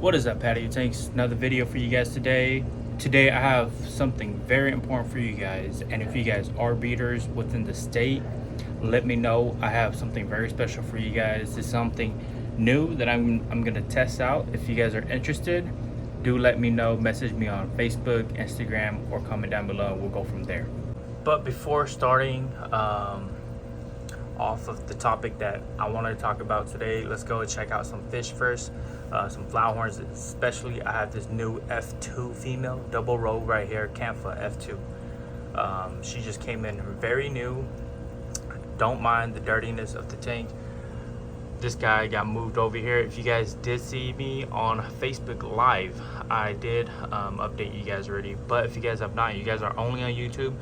What is up, patio tanks? Another video for you guys today. Today I have something very important for you guys, and if you guys are breeders within the state, let me know. I have something very special for you guys. It's something new that I'm gonna test out. If you guys are interested, do let me know. Message me on Facebook, Instagram, or comment down below. We'll go from there. But before starting off of the topic that I wanted to talk about today, let's go and check out some fish first. Some Flowerhorns, especially. I have this new F2 female, double row right here, Campha F2. She just came in very new. Don't mind the dirtiness of the tank. This guy got moved over here. If you guys did see me on Facebook Live, I did update you guys already. But if you guys have not, you guys are only on YouTube.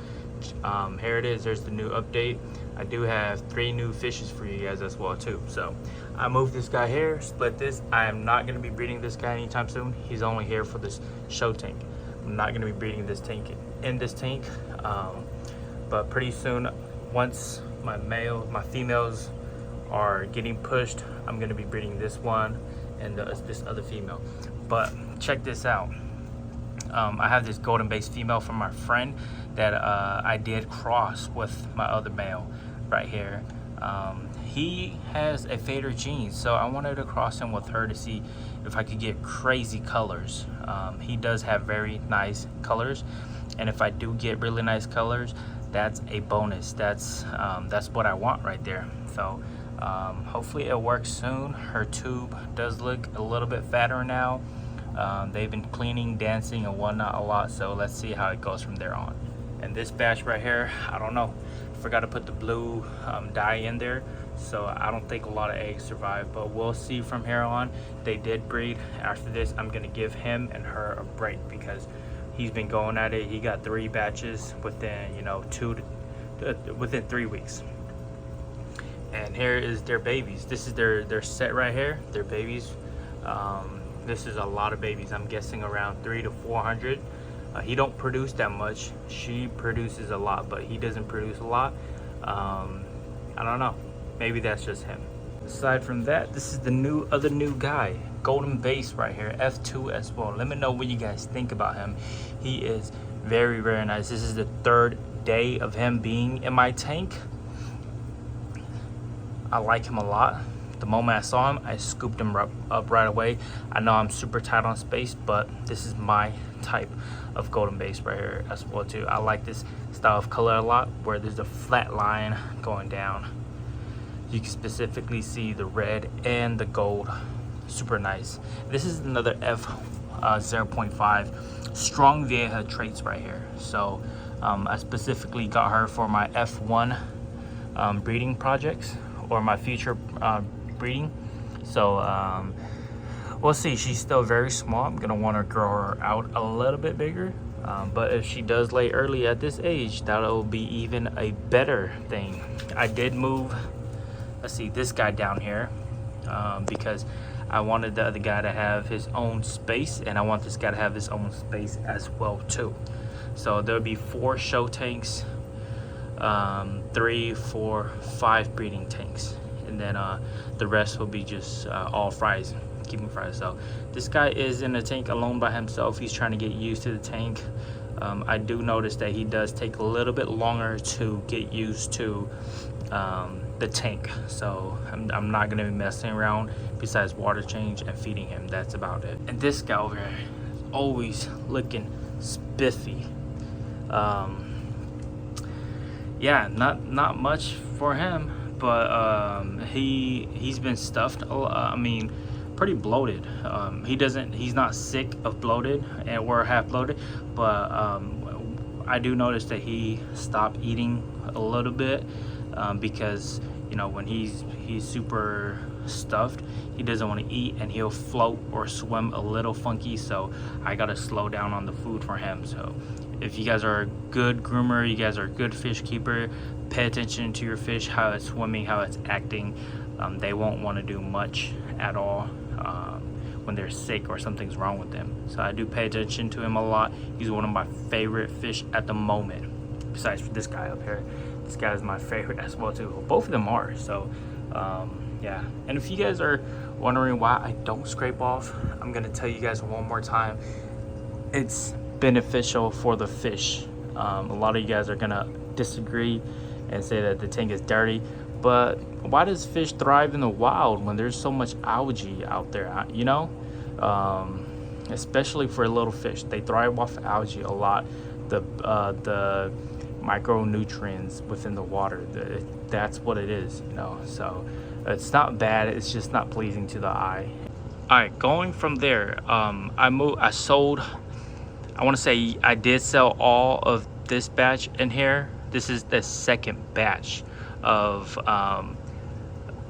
Here it is. There's the new update. I do have 3 new fishes for you guys as well too. So I moved this guy here, split this. I am not going to be breeding this guy anytime soon. He's only here for this show tank. I'm not going to be breeding this tank in this tank. But pretty soon, once my females are getting pushed, I'm going to be breeding this one and this other female. But check this out. I have this golden base female from my friend that I did cross with my other male right here. He has a fader gene, so I wanted to cross him with her to see if I could get crazy colors. He does have very nice colors, and if I do get really nice colors, that's a bonus. That's what I want right there. So hopefully it works soon. Her tube does look a little bit fatter now. They've been cleaning, dancing, and whatnot a lot, so let's see how it goes from there on. And this batch right here, I don't know, forgot to put the blue dye in there, so I don't think a lot of eggs survive, but we'll see from here on. They did breed. After this, I'm gonna give him and her a break because he's been going at it. He got 3 batches within, you know, within 3 weeks. And here is their babies. This is their set right here, their babies. This is a lot of babies. I'm guessing around 300 to 400. He don't produce that much. She produces a lot, but he doesn't produce a lot. I don't know. Maybe that's just him. Aside from that, this is the other new guy, golden base right here, F2 as well. Let me know what you guys think about him. He is very, very nice. This is the 3rd day of him being in my tank. I like him a lot. The moment I saw him, I scooped him up right away. I know I'm super tight on space, but this is my type of golden base right here as well too. I like this style of color a lot, where there's a flat line going down. You can specifically see the red and the gold. Super nice. This is another F 0.5 strong vieja traits right here. So I specifically got her for my F1 breeding projects, or my future breeding. So we'll see. She's still very small. I'm gonna want to grow her out a little bit bigger, but if she does lay early at this age, that'll be even a better thing. I did move, let's see, this guy down here because I wanted the other guy to have his own space, and I want this guy to have his own space as well too. So there'll be 4 show tanks, 3, 4, 5 breeding tanks, and then the rest will be just all fries, keeping fries. So this guy is in the tank alone by himself. He's trying to get used to the tank. I do notice that he does take a little bit longer to get used to the tank, so I'm not going to be messing around besides water change and feeding him. That's about it. And this guy over here is always looking spiffy. Yeah, not much for him, but he's been stuffed. I mean, pretty bloated. He's not sick of bloated or half bloated, but I do notice that he stopped eating a little bit because, you know, when he's super stuffed, he doesn't want to eat, and he'll float or swim a little funky. So I gotta slow down on the food for him. So if you guys are a good groomer, you guys are a good fish keeper, pay attention to your fish, how it's swimming, how it's acting. They won't want to do much at all when they're sick or something's wrong with them. So I do pay attention to him a lot. He's one of my favorite fish at the moment, besides this guy up here. This guy is my favorite as well too. Both of them are. So yeah, and if you guys are wondering why I don't scrape off, I'm gonna tell you guys one more time. It's beneficial for the fish. A lot of you guys are gonna disagree and say that the tank is dirty, but why does fish thrive in the wild when there's so much algae out there, you know? Especially for little fish, they thrive off algae a lot. The micronutrients within the water, that's what it is, you know? So it's not bad, it's just not pleasing to the eye. All right, going from there, I sold, I want to say I did sell all of this batch in here. This is the second batch of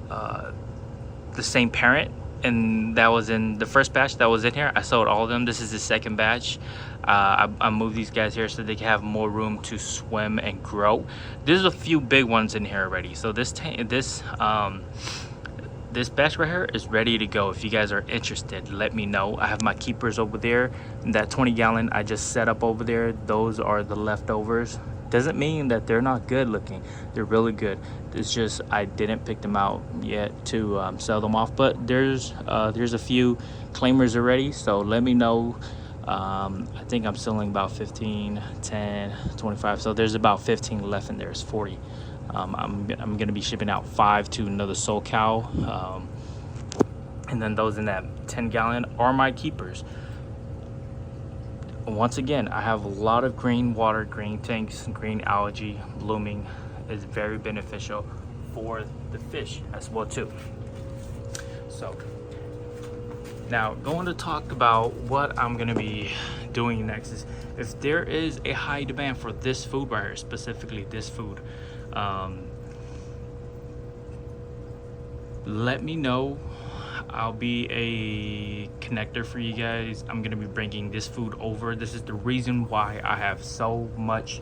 the same parent, and that was in the first batch that was in here. I sold all of them. This is the second batch. I moved these guys here so they can have more room to swim and grow. There's a few big ones in here already, so this batch right here is ready to go. If you guys are interested, let me know. I have my keepers over there. That 20 gallon I just set up over there, those are the leftovers. Doesn't mean that they're not good looking. They're really good. It's just I didn't pick them out yet to sell them off, but there's a few claimers already, so let me know. I think I'm selling about 15, 10, 25, so there's about 15 left and there's 40. I'm gonna be shipping out 5 to another SoCal, and then those in that 10 gallon are my keepers. Once again, I have a lot of green water, green tanks, green algae blooming. Is very beneficial for the fish as well too. So now going to talk about what I'm gonna be doing next is, if there is a high demand for this food right here, specifically this food, let me know. I'll be a connector for you guys. I'm gonna be bringing this food over. This is the reason why I have so much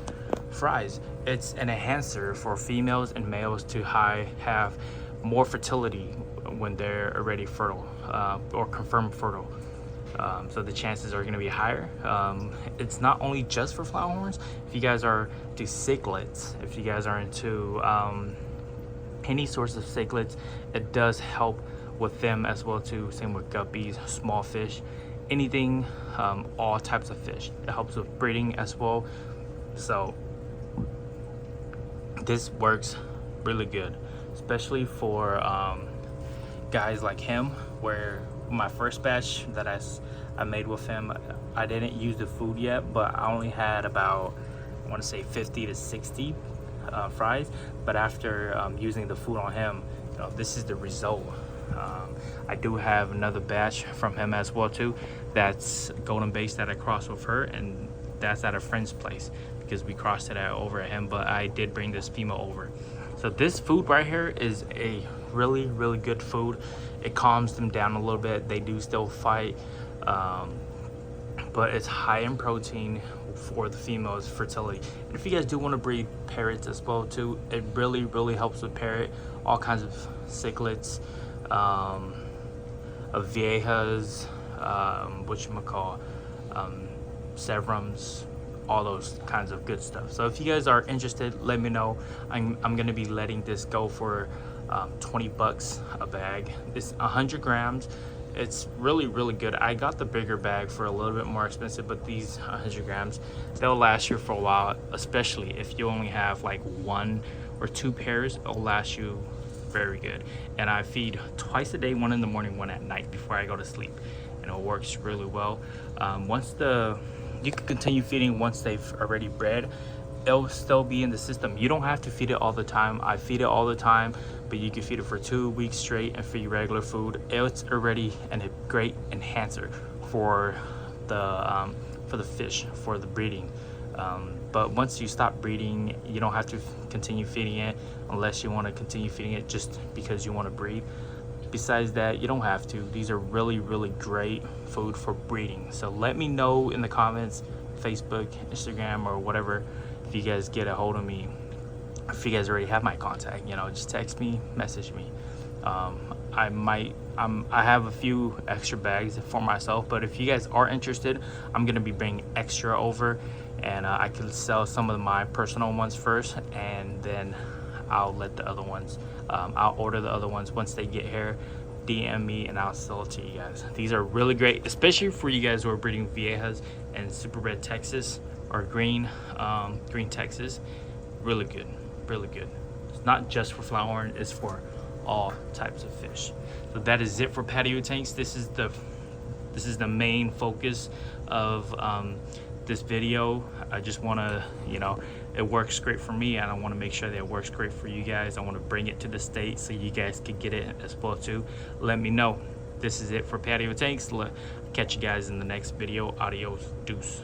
fries. It's an enhancer for females and males to have more fertility when they're already fertile, or confirmed fertile. So the chances are going to be higher. It's not only just for flowerhorns. If you guys are into cichlids, if you guys are into any sorts of cichlids, it does help with them as well too. Same with guppies, small fish, anything, all types of fish. It helps with breeding as well. So this works really good, especially for guys like him, where my first batch that I made with him, I didn't use the food yet, but I only had about, I want to say 50 to 60 fries. But after using the food on him, you know, this is the result. I do have another batch from him as well too, that's golden base that I crossed with her, and that's at a friend's place because we crossed it out over at him, but I did bring this female over. So this food right here is a really good food. It calms them down a little bit. They do still fight, but it's high in protein for the female's fertility. And if you guys do want to breed parrots as well too, it really helps with parrot, all kinds of cichlids, viejas, whatchamacall, severums, all those kinds of good stuff. So if you guys are interested, let me know. I'm gonna be letting this go for 20 bucks a bag. It's 100 grams. It's really good. I got the bigger bag for a little bit more expensive, but these 100 grams, they'll last you for a while, especially if you only have like 1 or 2 pairs. It'll last you very good. And I feed twice a day, one in the morning, one at night before I go to sleep, and it works really well. You can continue feeding once they've already bred. It'll still be in the system. You don't have to feed it all the time. I feed it all the time, but you can feed it for 2 weeks straight and feed regular food. It's already a great enhancer for the fish, for the breeding. But once you stop breeding, you don't have to continue feeding it unless you want to continue feeding it just because you want to breed. Besides that, you don't have to. These are really great food for breeding. So let me know in the comments, Facebook, Instagram, or whatever, if you guys get a hold of me. If you guys already have my contact, you know, just text me, message me. I have a few extra bags for myself, but if you guys are interested, I'm gonna be bringing extra over, and I can sell some of my personal ones first, and then I'll let the other ones, I'll order the other ones once they get here. DM me and I'll sell it to you guys. These are really great, especially for you guys who are breeding Viejas and Super Red Texas or green Texas. Really good, really good. It's not just for Flowerhorn, it's for all types of fish. So that is it for patio tanks. This is the main focus of this video. I just want to, you know, it works great for me, and I want to make sure that it works great for you guys. I want to bring it to the States so you guys can get it as well too. Let me know. This is it for patio tanks. Catch you guys in the next video. Adios, deuce.